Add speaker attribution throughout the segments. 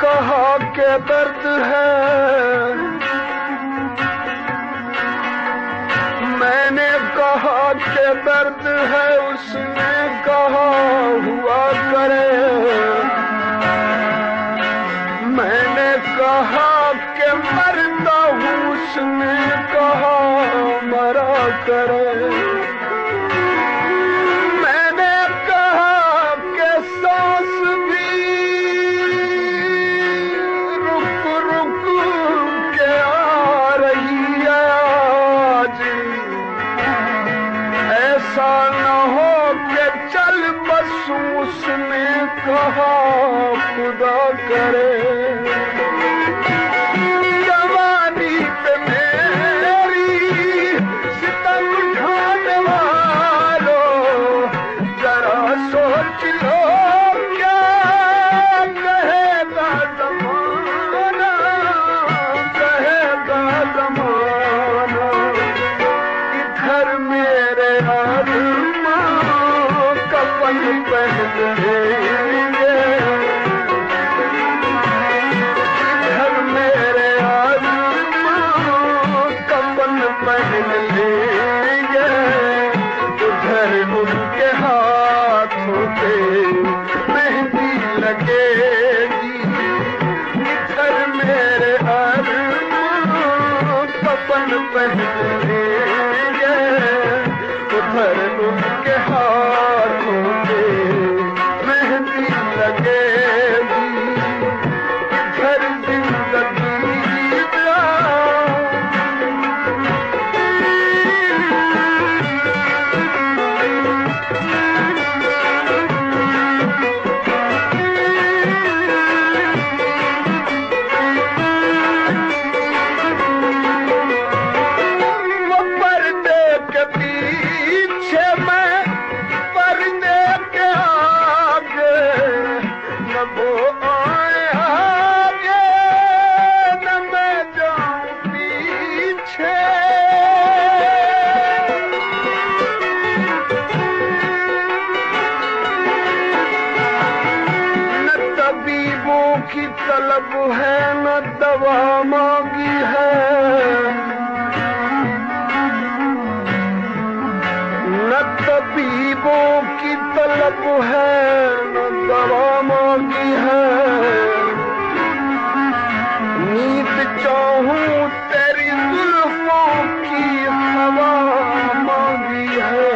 Speaker 1: कहा कि दर्द है, मैंने कहा कि दर्द है, उसने कहा हुआ करे। मैंने कहा कि मरता हूँ, उसने कहा मरा करे। मैंने कहा कि सांस भी रुक रुक के आ रही है आज, ऐसा न हो कि चल बस, उसने कहा खुदा करे। जवानी पे मेरी सितम उठाने वालों, जरा सोच लो क्या कहेगा ज़माना, कहेगा ज़माना। इधर मेरे अरमां कफन पहने, इधर मेरे अरमां कफन पहन लेंगे, उधर उनके हाथों पे मेहंदी लगेगी। इधर मेरे अरमां कफन पहन लेंगे, उधर उनके हाथों पे मेहंदी लगेगी। इधर जिंदगी वो पर्दे के पीछे, मैं पर्दे के आगे, न वो आए आगे न मैं जाऊं पीछे। न तबीबों की तलब है, न दवा मांगी है, न तबीबों की तलब है, न दवा मांगी है। नींद चाहूं तेरी जुल्फों की हवा मांगी है।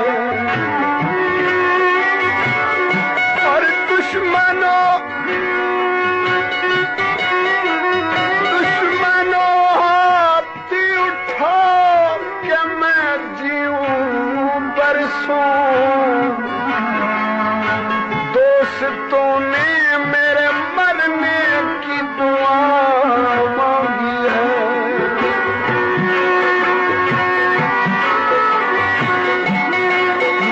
Speaker 1: और दुश्मनों हाथी उठा के मैं जीऊं बरसों। दोस्तों ने मेरे मरने की दुआ मांगी है।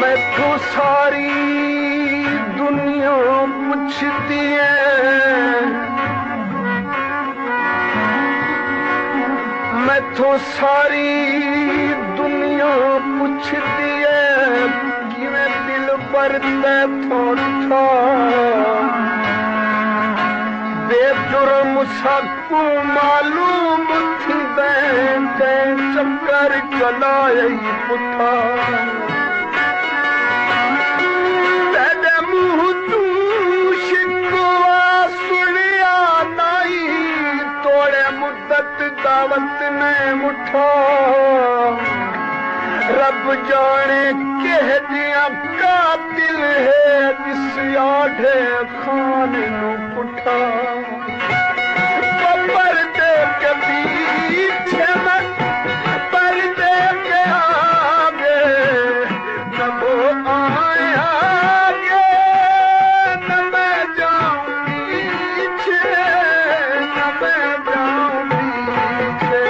Speaker 1: मैं तो सारी दुनिया पूछती है, मैं तो सारी दुनिया पूछती है कि मैं दिल पर थोड़ा बेजुर्म सबको मालूम थी, चक्कर चलाए पुठा। तेरे मुंह तू शिकवा सुनिया नाई, तोड़े मुद्दत दावत ने मुठा। रब जाने कह दिया कातिल है, जिस आढ़े खान नू पुठा। पर्दे के पीछे, मैं पर्दे के आगे, न वो आए आगे न मैं जाऊं पीछे, न मैं जाऊं पीछे।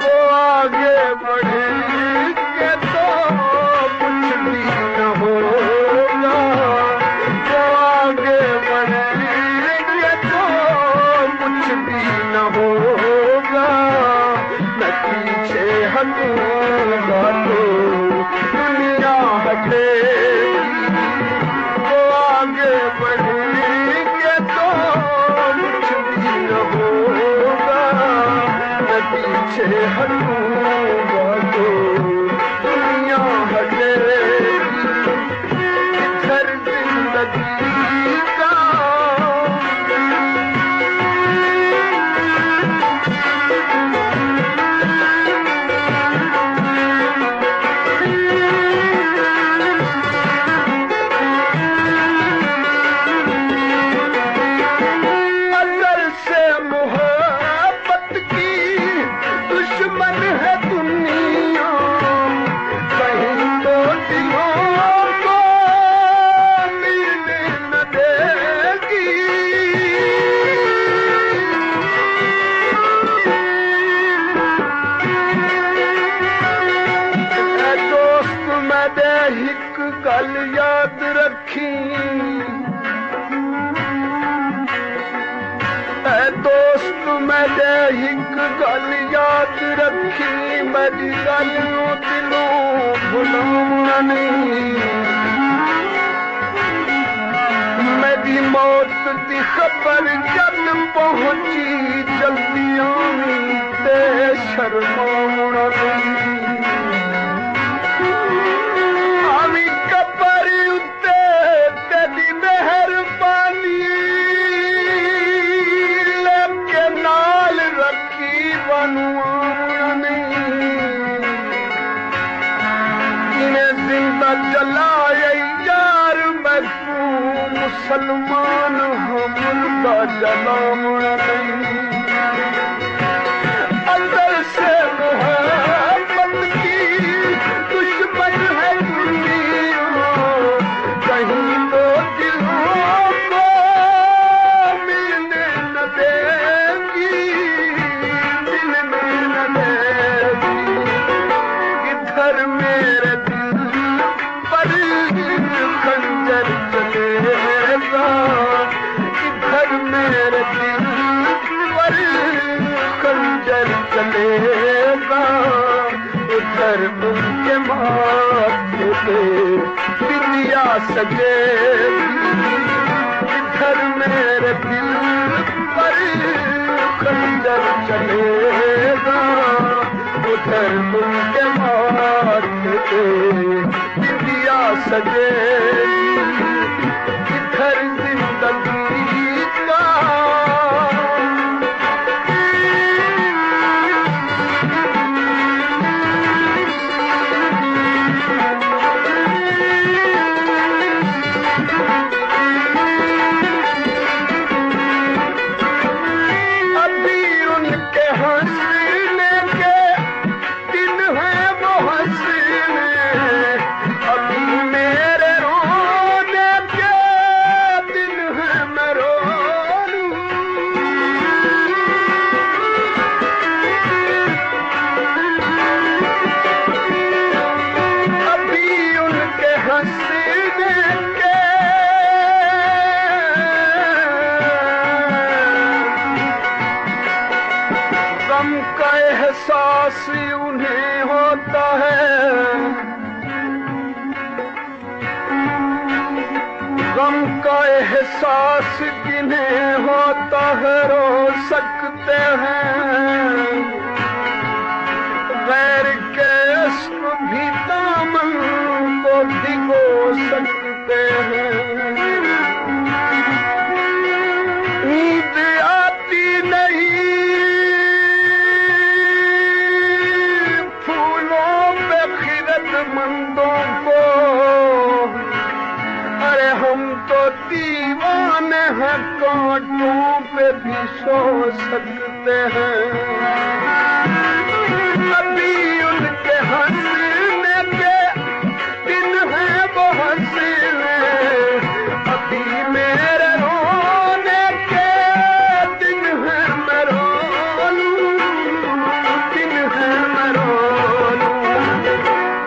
Speaker 1: वो आगे बढ़े के तो कुछ भी न होगा, वो आगे बढ़े के तो हटूंगा तो दुनिया हटेगी, इधर जिंदगी का गल याद रखी, ऐ दोस्त मेरे एक गल याद रखी, मेरी गलों दिलों भुलाना नहीं। मेरी मौत की खबर जब पहुंची, जल्दी आनी ते शर्माना नहीं। मुसलमान मुर्दा जलाना नहीं। अंदर से मोहब्बत की दुश्मन है दुनिया, कहीं तो दिलों को मिलने न देगी, मिलने न देगी। इधर मेरे दिल पर खंजर चलेगा, इधर मेरे दिल पर खंजर चलेगा, उधर उनके माथे पे बिंदिया सजेगी। इधर मेरे दिल पर खंजर चलेगा, उधर उनके माथे पे बिंदिया सजेगी। इधर जिंदगी का अभी उनके हंसने के दिन है वो हंसने, अभी मेरे रोने के दिन है मैं रो लूं। अभी उनके हंसने के गम का एहसास उन्हें होता है, गम का एहसास जिन्हें होता है रो सकते हैं। गैर के इश्क भी दामन को भिगो सकते हैं। नींद आती नहीं फूलों पे खिरतमंदों को, अरे हम तो दीवाने हैं, कांटों पे भी सो सकते हैं। अभी उनके हंसने के दिन है वो हंसने, अभी मेरे रोने के दिन है मैं रो लूं, दिन है मैं रो लूं।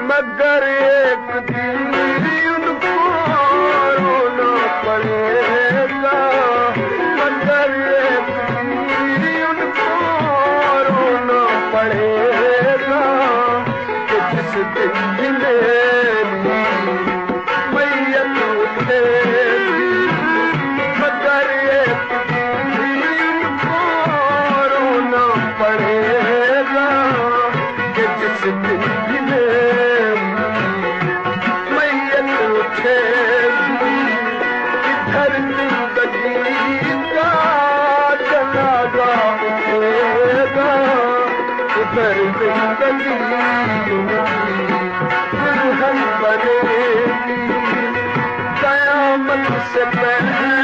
Speaker 1: मगर एक दिन उनको रोना पड़ेगा, मगर एक दिन उनको रोना पड़ेगा कि जिस दिन मेरी मैयत उठेगी। मगर एक दिन उनको रोना पड़ेगा इधर जिंदगी का जनाजा उठेगा, उधर जिंदगी दुल्हन बनेगी। कयामत से पहले